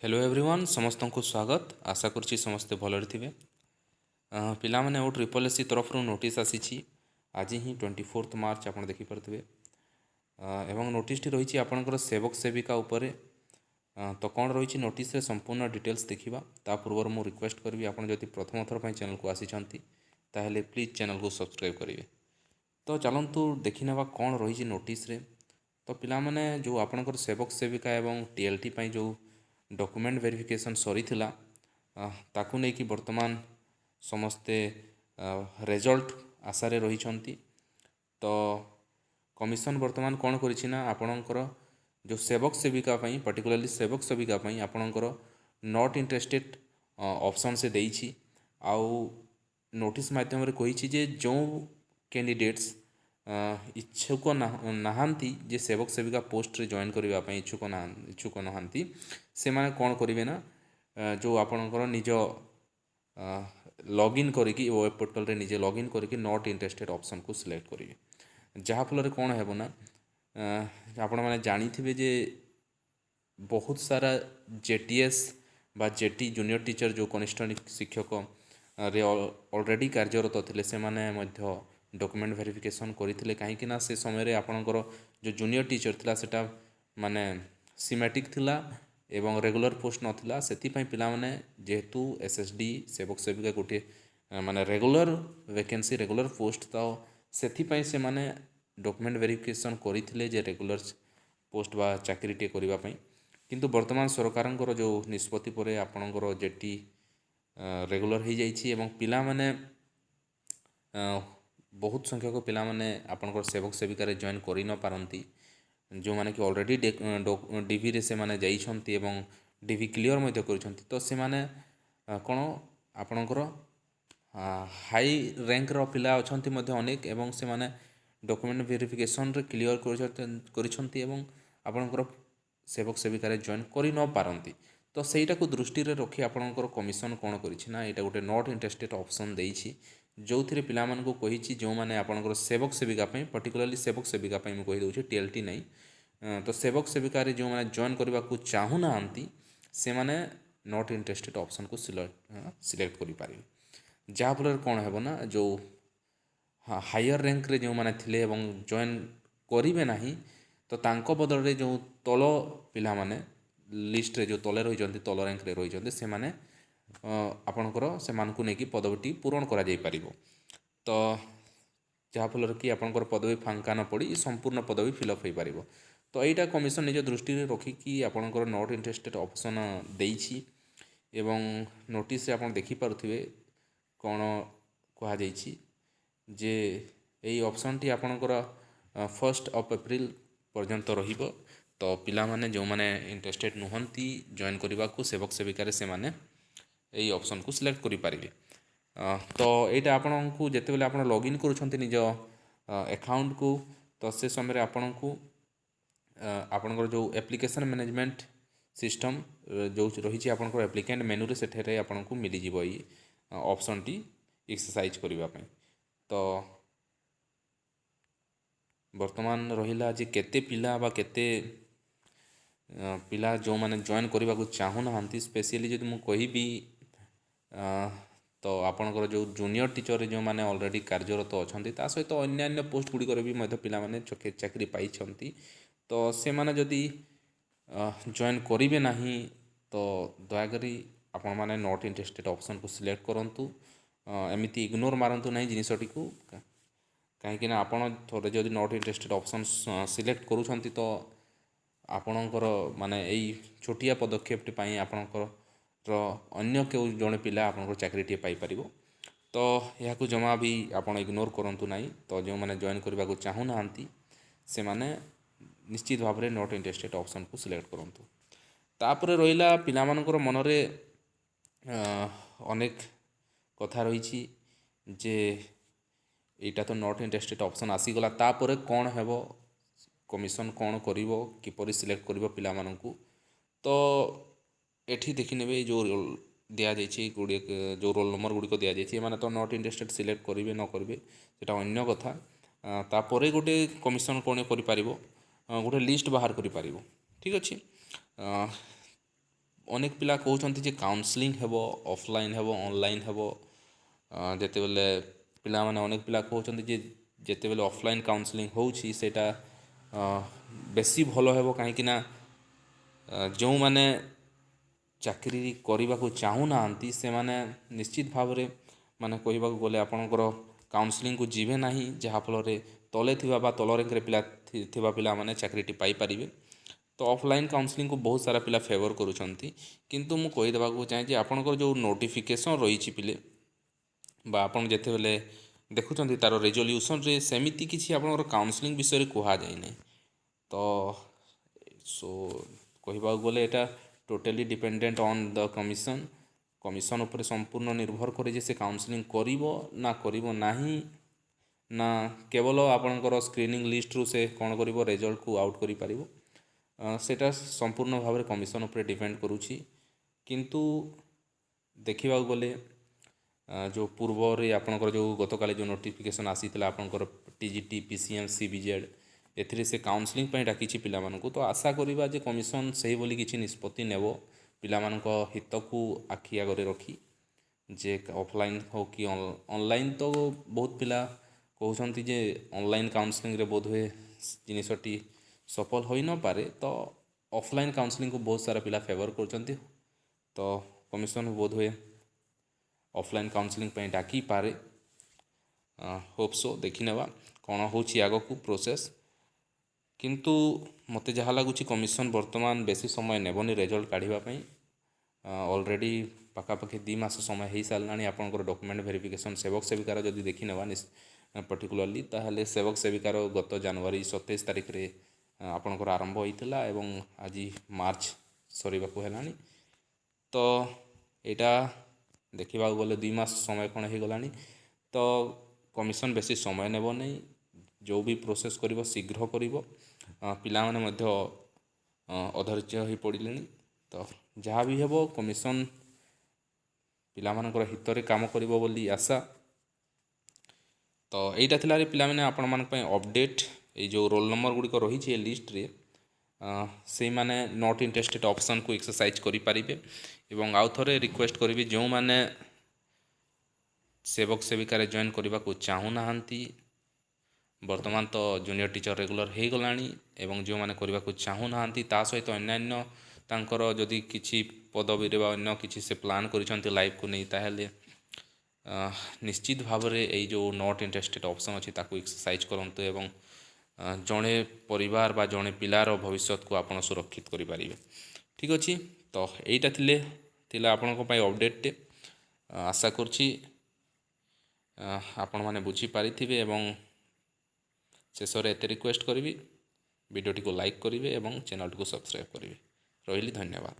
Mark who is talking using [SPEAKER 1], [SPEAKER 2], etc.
[SPEAKER 1] Hello everyone समस्त को स्वागत आशा करुँची समस्ते भलरे थे पिलामाने ओ ट्रिपल एससी तरफ नोटिस आसी आज ही 24 मार्च आप देखिपे एवं नोटिस रही आपणकर सेवक सेविका उपरे तो कौन रही नोटिस संपूर्ण डिटेल्स देखा ता पूर्व मुझे रिक्वेस्ट करी आपड़ प्रथम थर पर चैनल को आसी ताहले प्लीज चैनल को सब्सक्राइब करेंगे। तो चलतु देखने कौन रही नोटिस तो पिलामाने जो आपणकर सेवक सेविका एवं टीएलटी जो डॉक्यूमेंट वेरिफिकेशन सरी ताकू नहीं कि वर्तमान समस्ते रिजल्ट आशारे रही। तो कमिशन वर्तमान कौन करिछिना आपणकर जो सेवक सेविका पर्टिकुलरली सेवक सेविका आपणकर नॉट इंटरेस्टेड ऑप्शन से देइछि आउ नोटिस माध्यम कही जे जो कैंडिडेट्स इच्छुक नहांती जे सेवक सेविका पोस्ट रे जॉइन करने इच्छुक नहांती से माने कौन करेंगे ना जो आपणकर निज लॉगिन करिकी वेब पोर्टल रे निजे लॉगिन करिकी नॉट इंटरेस्टेड ऑप्शन को सिलेक्ट करेंगे जहाँफल कौन है ना आपण मैंने जानी थे जे बहुत सारा जेटीएस बा जेटी जूनियर टीचर जो कनिष्ठ शिक्षक रे ऑलरेडी कार्यरत थे से माने मध्य डॉक्यूमेंट वेरिफिकेशन करते कहीं से समय आपणकर जो जूनियर टीचर थिला सेटा माने सीमेटिक थिला एवं रेगुलर पोस्ट नाला से पाने जेहेतु एसएसडी सेवक सेविका गोटे माने रेगुलर वैकेंसी रेगुलर पोस्ट तो से माने डॉक्यूमेंट वेरिफिकेशन करते जे रेगुलर पोस्ट बा चाकरीटे करने किंतु वर्तमान सरकार जो निष्पत्ति पर आपणकर जेटी रेगुलर हो जाइए पिला माने बहुत संख्यक पिला माने आपणकर सेवक सेविकार जॉइन कर न पारती जो माने कि ऑलरेडी डीवी रे से माने जाइछंती एवं डीवी क्लियर मध्य करिछंती तो से माने कोन आपणकर हाई रैंक रो पिला अछंती मध्य अनेक एवं से माने डॉक्यूमेंट वेरिफिकेशन रे क्लियर करिछंती एवं आपणकर सेवक सेविकार जॉइन करि न पारंती तो सेटा को दृष्टि रे रखी आपणकर कमिशन कोन करिछि ना एटा गोटे नॉट इंटरेस्टेड ऑप्शन देइछि जो थी पिला मानकु कहिछि जो माने आपणकर सेवक सेविका पर्टिकुलरली सेवक सेविका मैं कहि दउछि टीएलटी नहीं तो सेवक सेविकार जो मैंने जॉइन करने को चाहूना से माने नॉट इंटरेस्टेड ऑप्शन को सिलेक्ट करें जहाँफल कौन है ना जो हायर रैंक रे जो मैंने थिले एवं जॉइन करेंगे ना तो तांको बदल रे जो तल पिला माने लिस्ट रे जो तले रही तल रैंक रे रही से माने आपणकर से नहीं पदवीटी पूरण करा जाई परिबो तो जहाँफल कि आपणकर पदवी फांका न पड़ी संपूर्ण पदवी फिलअप हो पार तो यहाँ कमिशन निज दृष्टि रखिकी आपणकर नॉट इंटरेस्टेड ऑप्शन देइछि एवं नोटिस आप देखिपे कौन कहुई जे यही ऑप्शन टी आपणकर 1 एप्रिल पर्यंत रहिबो तो पिला माने जो माने इंटरेस्टेड नुहंती जॉइन करने को सेवक सेविकार से माने यही ऑप्शन को सिलेक्ट करि पारिबे तो यहाँ आपन को जिते आप लॉगिन करुँच निज अकाउंट को तो से समय आपन को आपनकर जो एप्लिकेशन मैनेजमेंट सिस्टम जो रही आपनकर एप्लिकेंट मेनू रे सेठे आपन को मिल जाए ये ऑप्शन टी एक्सरसाइज करने तो वर्तमान रहिला जे केते पिला बा केते पिला जो माने जॉइन करने को चाहूना स्पेशली जो मुझे कहबी तो आपणकर जो जूनियर टीचर जो मैंने ऑलरेडी कार्यरत अच्छा सहित अन्य पोस्ट गुड़िक भी पाने चाकरी पाई तो से माने जदि जॉइन करेंगे ना तो दयाकोरी आपण मैंने नॉट इंटरेस्टेड ऑप्शन को सिलेक्ट करूँ एमती इग्नोर मारतु ना जिनटी को कहीं आपड़ थे जदि नॉट इंटरेस्टेड ऑप्शन सिलेक्ट करूँ तो आपणकर माने यही छोटिया पदक्षेप आपणकर अन्य क्यों जड़े पिला आपंकर चाकरीटे पाइपर तो यह जमा भी आपड़ इग्नोर करूँ ना तो जो मैंने जॉइन करने को चाहूना से माने निश्चित भाव में नॉट इंटरेस्टेड ऑप्शन को सिलेक्ट करूँ तापर रहा पिला मानकर मनरे अनेक कथा रही जे यहाँ तो नॉट इंटरेस्टेड ऑप्शन आसीगला तापर कौन है कमिशन कौन कर सिलेक्ट कर पिला मानकु तो एठी देखने जो दि जाइए गुड़े जो रोल नंबर गुड़िक दि जाइए मैंने तो नॉट इंटरेस्टेड सिलेक्ट करेंगे न करेंगे सेटा अन्य कथा तापर गोटे कमिशन कौन कर गोटे लिस्ट बाहर कर ठीक अच्छे ଅନେକ ପିଲା କହୁଛନ୍ତି ଯେ କାଉନସିଲିଂ ହେବ, ଅଫଲାଇନ୍ ହେବ, ଅନଲାଇନ୍ ହେବ। ଯେତେବେଳେ ପିଲାମାନେ ଅନେକ ପିଲା କହୁଛନ୍ତି ଯେ ଯେତେବେଳେ ଅଫଲାଇନ୍ କାଉନସିଲିଂ ହେଉଛି ସେଇଟା ବେଶୀ ଭଲ ହେବ, କାହିଁକିନା ଯେଉଁମାନେ ଚାକିରି କରିବାକୁ ଚାହୁଁନାହାନ୍ତି ସେମାନେ ନିଶ୍ଚିତ ଭାବରେ ମାନେ କହିବାକୁ ଗଲେ ଆପଣଙ୍କର କାଉନସିଲିଂକୁ ଯିବେ ନାହିଁ, ଯାହାଫଳରେ ତଳେ ଥିବା ବା ତଳ ରେଙ୍କରେ ପିଲା ଥିବା ପିଲାମାନେ ଚାକିରିଟି ପାଇପାରିବେ। ତ ଅଫଲାଇନ୍ କାଉନସିଲିଂକୁ ବହୁତ ସାରା ପିଲା ଫେଭର କରୁଛନ୍ତି, କିନ୍ତୁ ମୁଁ କହିଦେବାକୁ ଚାହେଁ ଯେ ଆପଣଙ୍କର ଯେଉଁ ନୋଟିଫିକେସନ୍ ରହିଛି ପିଲେ ବା ଆପଣ ଯେତେବେଳେ ଦେଖୁଛନ୍ତି ତା'ର ରେଜଲ୍ୟୁସନ୍ରେ ସେମିତି କିଛି ଆପଣଙ୍କର କାଉନସିଲିଂ ବିଷୟରେ କୁହାଯାଇନାହିଁ। ତ ସୋ କହିବାକୁ ଗଲେ ଏଇଟା totally dependent on the commission ଉପରେ ସମ୍ପୂର୍ଣ୍ଣ ନିର୍ଭର କରେ ଯେ ସେ କାଉନସିଲିଂ କରିବ ନା କରିବ ନାହିଁ, ନା କେବଳ ଆପଣଙ୍କର ସ୍କ୍ରିନିଂ ଲିଷ୍ଟରୁ ସେ କ'ଣ କରିବ ରେଜଲ୍ଟକୁ ଆଉଟ୍ କରିପାରିବ। ସେଇଟା ସମ୍ପୂର୍ଣ୍ଣ ଭାବରେ କମିଶନ୍ ଉପରେ ଡିପେଣ୍ଡ କରୁଛି। କିନ୍ତୁ ଦେଖିବାକୁ ଗଲେ ଯେଉଁ ପୂର୍ବରେ ଆପଣଙ୍କର ଯେଉଁ ଗତକାଲି ଯେଉଁ ନୋଟିଫିକେସନ୍ ଆସିଥିଲା ଆପଣଙ୍କର TGT, PCM, CBZ, ଏଥିରେ ସେ କାଉନସିଲିଂ ପାଇଁ ଡାକିଛି ପିଲାମାନଙ୍କୁ। ତ ଆଶା କରିବା ଯେ କମିଶନ୍ ସେହିଭଳି କିଛି ନିଷ୍ପତ୍ତି ନେବ ପିଲାମାନଙ୍କ ହିତକୁ ଆଖି ଆଗରେ ରଖି, ଯେ ଅଫଲାଇନ୍ ହେଉ କି ଅନଲାଇନ୍। ତ ବହୁତ ପିଲା କହୁଛନ୍ତି ଯେ ଅନଲାଇନ୍ କାଉନସିଲିଂରେ ବୋଧହୁଏ ଜିନିଷଟି ସଫଳ ହୋଇନପାରେ, ତ ଅଫଲାଇନ୍ କାଉନସିଲିଂକୁ ବହୁତ ସାରା ପିଲା ଫେଭର କରୁଛନ୍ତି। ତ କମିଶନ୍ ବୋଧହୁଏ ଅଫଲାଇନ୍ କାଉନସିଲିଂ ପାଇଁ ଡାକିପାରେ। ହୋପ୍ ସୋ, ଦେଖିନେବା କ'ଣ ହେଉଛି ଆଗକୁ ପ୍ରୋସେସ୍। କିନ୍ତୁ ମୋତେ ଯାହା ଲାଗୁଛି କମିଶନ୍ ବର୍ତ୍ତମାନ ବେଶୀ ସମୟ ନେବନି ରେଜଲ୍ଟ କାଢ଼ିବା ପାଇଁ। ଅଲରେଡ଼ି ପାଖାପାଖି 2 ମାସ ସମୟ ହୋଇସାରିଲାଣି ଆପଣଙ୍କର ଡକୁମେଣ୍ଟ ଭେରିଫିକେସନ୍ ସେବକ ସେବିକାର ଯଦି ଦେଖିନେବା ପର୍ଟିକୁଲାରଲି, ତାହେଲେ ସେବକ ସେବିକାର ଗତ ଜାନୁଆରୀ 27 ତାରିଖରେ ଆପଣଙ୍କର ଆରମ୍ଭ ହୋଇଥିଲା ଏବଂ ଆଜି ମାର୍ଚ୍ଚ ସରିବାକୁ ହେଲାଣି। ତ ଏଇଟା ଦେଖିବାକୁ ଗଲେ 2 ମାସ ସମୟ କ'ଣ ହୋଇଗଲାଣି। ତ କମିଶନ୍ ବେଶୀ ସମୟ ନେବ ନାହିଁ, ଯେଉଁ ବି ପ୍ରୋସେସ୍ କରିବ ଶୀଘ୍ର କରିବ। ପିଲାମାନେ ମଧ୍ୟ ଅଧୈର୍ଯ୍ୟ ହୋଇ ପଡ଼ିଲେଣି। ତ ଯାହା ବି ହେବ କମିଶନ୍ ପିଲାମାନଙ୍କର ହିତରେ କାମ କରିବ ବୋଲି ଆଶା। ତ ଏଇଟା ଥିଲା ପିଲାମାନେ ଆପଣମାନଙ୍କ ପାଇଁ ଅପଡ଼େଟ୍। ଏଇ ଯେଉଁ ରୋଲ୍ ନମ୍ବର ଗୁଡ଼ିକ ରହିଛି ଏ ଲିଷ୍ଟରେ, ସେଇମାନେ ନଟ୍ ଇଣ୍ଟରେଷ୍ଟେଡ୍ ଅପସନ୍କୁ ଏକ୍ସରସାଇଜ୍ କରିପାରିବେ। ଏବଂ ଆଉ ଥରେ ରିକ୍ୱେଷ୍ଟ କରିବି, ଯେଉଁମାନେ ସେବକ ସେବିକାରେ ଜଏନ୍ କରିବାକୁ ଚାହୁଁନାହାନ୍ତି, ବର୍ତ୍ତମାନ ତ ଜୁନିୟର ଟିଚର୍ ରେଗୁଲାର ହୋଇଗଲାଣି, ଏବଂ ଯେଉଁମାନେ କରିବାକୁ ଚାହୁଁନାହାନ୍ତି ତା ସହିତ ଅନ୍ୟାନ୍ୟ ତାଙ୍କର ଯଦି କିଛି ପଦବୀରେ ବା ଅନ୍ୟ କିଛି ସେ ପ୍ଲାନ୍ କରିଛନ୍ତି ଲାଇଫ୍କୁ ନେଇ, ତାହେଲେ ନିଶ୍ଚିତ ଭାବରେ ଏଇ ଯେଉଁ ନଟ୍ ଇଣ୍ଟରେଷ୍ଟେଡ୍ ଅପସନ୍ ଅଛି ତାକୁ ଏକ୍ସରସାଇଜ୍ କରନ୍ତୁ ଏବଂ ଜଣେ ପରିବାର ବା ଜଣେ ପିଲାର ଭବିଷ୍ୟତକୁ ଆପଣ ସୁରକ୍ଷିତ କରିପାରିବେ। ଠିକ୍ ଅଛି, ତ ଏଇଟା ଥିଲା ଆପଣଙ୍କ ପାଇଁ ଅପଡ଼େଟ୍ଟେ। ଆଶା କରୁଛି ଆପଣମାନେ ବୁଝିପାରିଥିବେ ଏବଂ ଶେଷରେ ଏତେ ରିକ୍ୱେଷ୍ଟ କରିବି, ଭିଡ଼ିଓଟିକୁ ଲାଇକ୍ କରିବେ ଏବଂ ଚ୍ୟାନେଲଟିକୁ ସବସ୍କ୍ରାଇବ୍ କରିବେ। ରହିଲି, ଧନ୍ୟବାଦ।